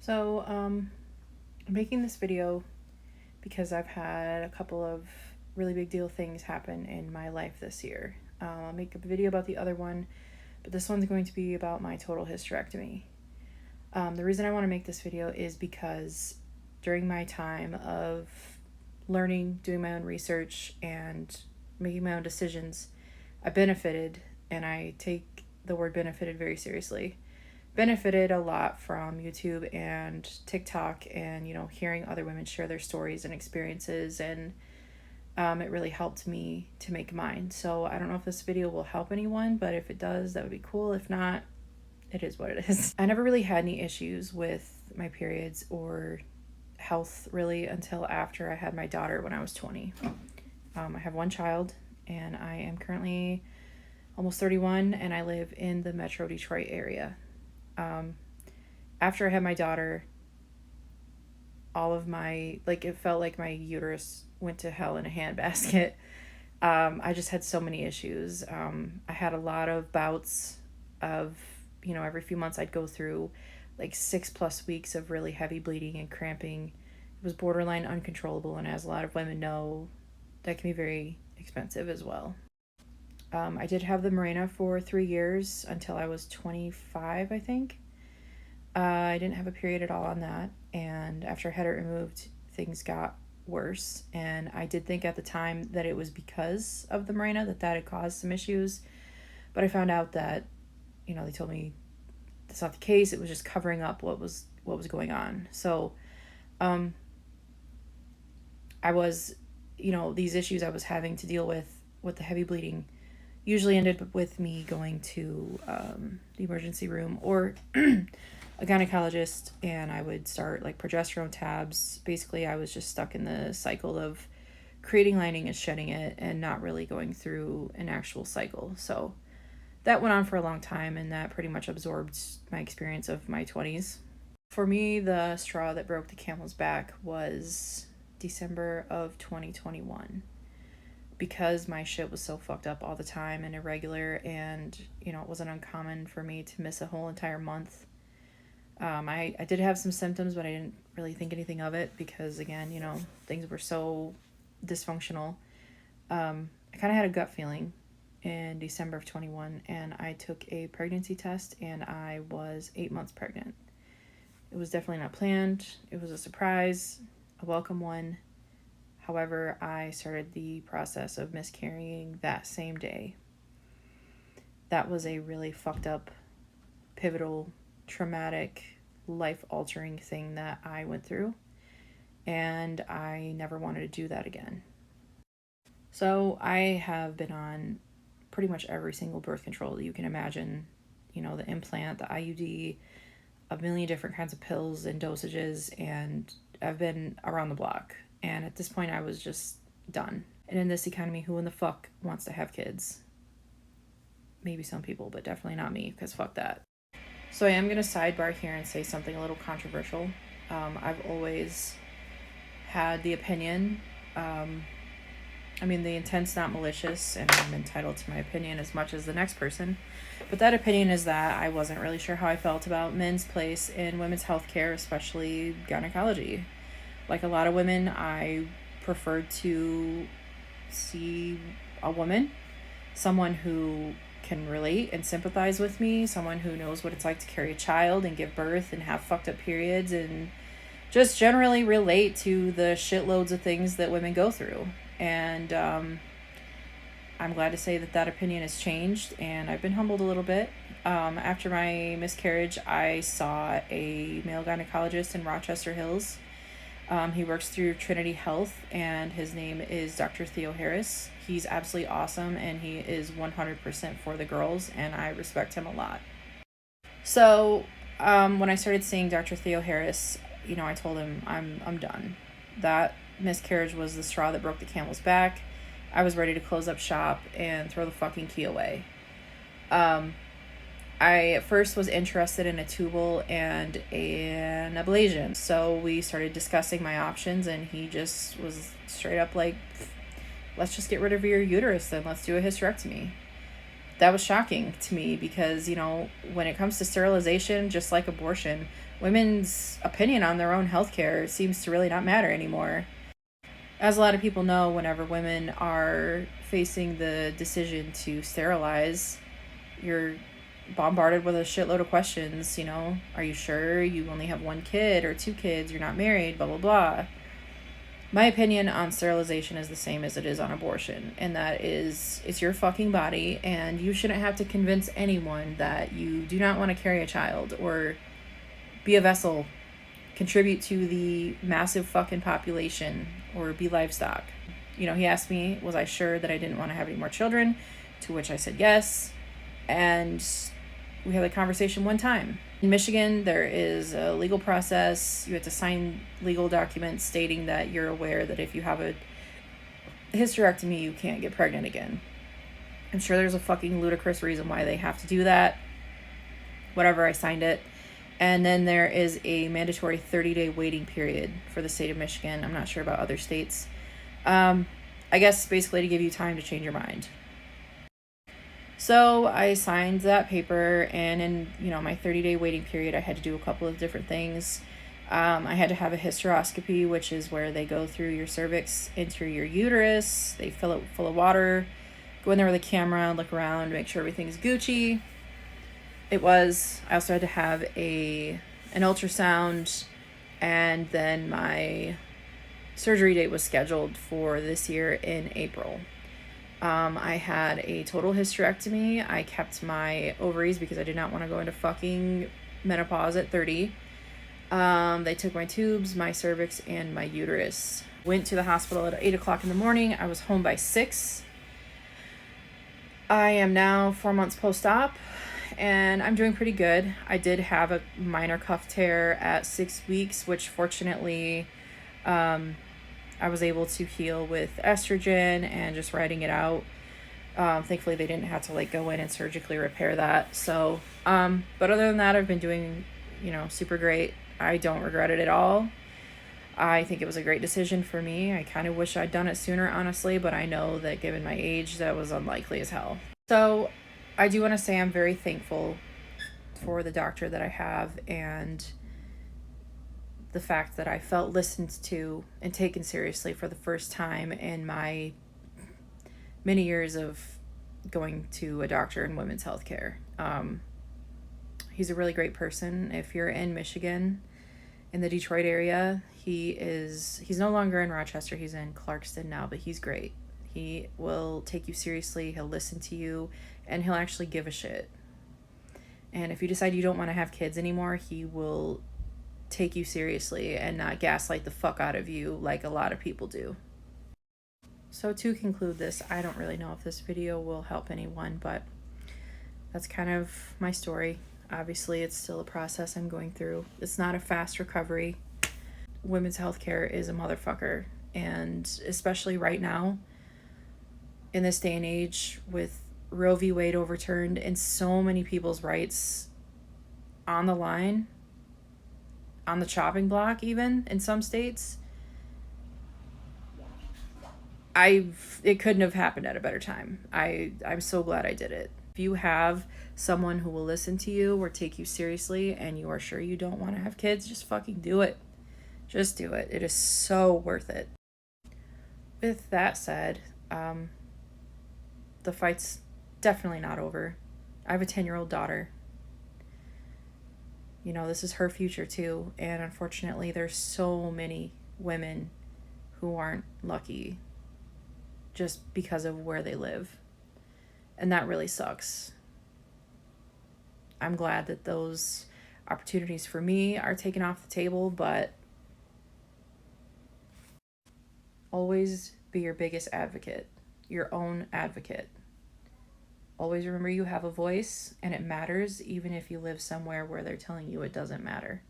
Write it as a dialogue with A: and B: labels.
A: I'm making this video because I've had a couple of really big deal things happen in my life this year. I'll make a video about the other one, but this one's going to be about my total hysterectomy. The reason I want to make this video is because during my time of learning, doing my own research, and making my own decisions, I benefited, and I take the word benefited very seriously. Benefited a lot from YouTube and TikTok and, hearing other women share their stories and experiences, and it really helped me to make mine. So I don't know if this video will help anyone, but if it does, that would be cool. If not, it is what it is. I never really had any issues with my periods or health really until after I had my daughter when I was 20. I have one child, and I am currently almost 31, and I live in the Metro Detroit area. After I had my daughter, it felt like my uterus went to hell in a handbasket. I just had so many issues. I had a lot of bouts of, every few months I'd go through like 6+ weeks of really heavy bleeding and cramping. It was borderline uncontrollable, and as a lot of women know, that can be very expensive as well. I did have the Mirena for 3 years until I was 25, I think. I didn't have a period at all on that, and after I had it removed, things got worse, and I did think at the time that it was because of the Mirena that had caused some issues, but I found out that, they told me that's not the case. It was just covering up what was going on. So, I was, these issues I was having to deal with the heavy bleeding usually ended with me going to the emergency room or a gynecologist, and I would start like progesterone tabs. Basically, I was just stuck in the cycle of creating lining and shedding it and not really going through an actual cycle. So that went on for a long time, and that pretty much absorbed my experience of my 20s. For me, the straw that broke the camel's back was December of 2021. Because my shit was so fucked up all the time and irregular, and it wasn't uncommon for me to miss a whole entire month. I did have some symptoms, but I didn't really think anything of it because, again, things were so dysfunctional. I kind of had a gut feeling in December of 21, and I took a pregnancy test, and I was 8 months pregnant. It was definitely not planned. It was a surprise, a welcome one. However, I started the process of miscarrying that same day. That was a really fucked up, pivotal, traumatic, life-altering thing that I went through, and I never wanted to do that again. So I have been on pretty much every single birth control that you can imagine, the implant, the IUD, a million different kinds of pills and dosages, and I've been around the block. And at this point, I was just done. And in this economy, who in the fuck wants to have kids? Maybe some people, but definitely not me, because fuck that. So I am going to sidebar here and say something a little controversial. I've always had the opinion, the intent's not malicious, and I'm entitled to my opinion as much as the next person. But that opinion is that I wasn't really sure how I felt about men's place in women's healthcare, especially gynecology. Like a lot of women, I preferred to see a woman, someone who can relate and sympathize with me, someone who knows what it's like to carry a child and give birth and have fucked up periods and just generally relate to the shitloads of things that women go through. And I'm glad to say that opinion has changed, and I've been humbled a little bit. After my miscarriage, I saw a male gynecologist in Rochester Hills. He works through Trinity Health, and his name is Dr. Theo Harris. He's absolutely awesome, and he is 100% for the girls, and I respect him a lot. So when I started seeing Dr. Theo Harris, I told him I'm done. That miscarriage was the straw that broke the camel's back. I was ready to close up shop and throw the fucking key away. I at first was interested in a tubal and an ablation. So we started discussing my options, and he just was straight up like, let's just get rid of your uterus, then let's do a hysterectomy. That was shocking to me because, when it comes to sterilization, just like abortion, women's opinion on their own healthcare seems to really not matter anymore. As a lot of people know, whenever women are facing the decision to sterilize, you're bombarded with a shitload of questions. Are you sure you only have one kid or two kids? You're not married, blah, blah, blah. My opinion on sterilization is the same as it is on abortion, and that is, it's your fucking body, and you shouldn't have to convince anyone that you do not want to carry a child or be a vessel, contribute to the massive fucking population, or be livestock. He asked me, was I sure that I didn't want to have any more children? To which I said yes. And we had a conversation one time. In Michigan, there is a legal process. You have to sign legal documents stating that you're aware that if you have a hysterectomy, you can't get pregnant again. I'm sure there's a fucking ludicrous reason why they have to do that. Whatever, I signed it. And then there is a mandatory 30-day waiting period for the state of Michigan. I'm not sure about other states. I guess basically to give you time to change your mind. So I signed that paper, and in my 30-day waiting period, I had to do a couple of different things. I had to have a hysteroscopy, which is where they go through your cervix into your uterus. They fill it full of water, go in there with a camera, look around, make sure everything's Gucci. I also had to have an ultrasound, and then my surgery date was scheduled for this year in April. I had a total hysterectomy. I kept my ovaries because I did not want to go into fucking menopause at 30. They took my tubes, my cervix, and my uterus. Went to the hospital at 8 o'clock in the morning. I was home by 6. I am now 4 months post-op, and I'm doing pretty good. I did have a minor cuff tear at 6 weeks, which fortunately I was able to heal with estrogen and just riding it out. Thankfully, they didn't have to go in and surgically repair that. So, but other than that, I've been doing, super great. I don't regret it at all. I think it was a great decision for me. I kind of wish I'd done it sooner, honestly, but I know that given my age, that was unlikely as hell. So I do want to say I'm very thankful for the doctor that I have, and the fact that I felt listened to and taken seriously for the first time in my many years of going to a doctor in women's healthcare. He's a really great person. If you're in Michigan, in the Detroit area, he's no longer in Rochester, he's in Clarkston now, but he's great. He will take you seriously, he'll listen to you, and he'll actually give a shit. And if you decide you don't want to have kids anymore, he will take you seriously and not gaslight the fuck out of you like a lot of people do. So to conclude this, I don't really know if this video will help anyone, but that's kind of my story. Obviously, it's still a process I'm going through. It's not a fast recovery. Women's healthcare is a motherfucker, and especially right now, in this day and age, with Roe v. Wade overturned and so many people's rights on the line, on the chopping block even, in some states, it couldn't have happened at a better time. I'm so glad I did it. If you have someone who will listen to you or take you seriously and you are sure you don't want to have kids, just fucking do it. Just do it. It is so worth it. With that said, the fight's definitely not over. I have a 10-year-old daughter. This is her future too, and unfortunately there's so many women who aren't lucky just because of where they live, and that really sucks. I'm glad that those opportunities for me are taken off the table, but always be your biggest advocate, your own advocate. Always remember you have a voice, and it matters even if you live somewhere where they're telling you it doesn't matter.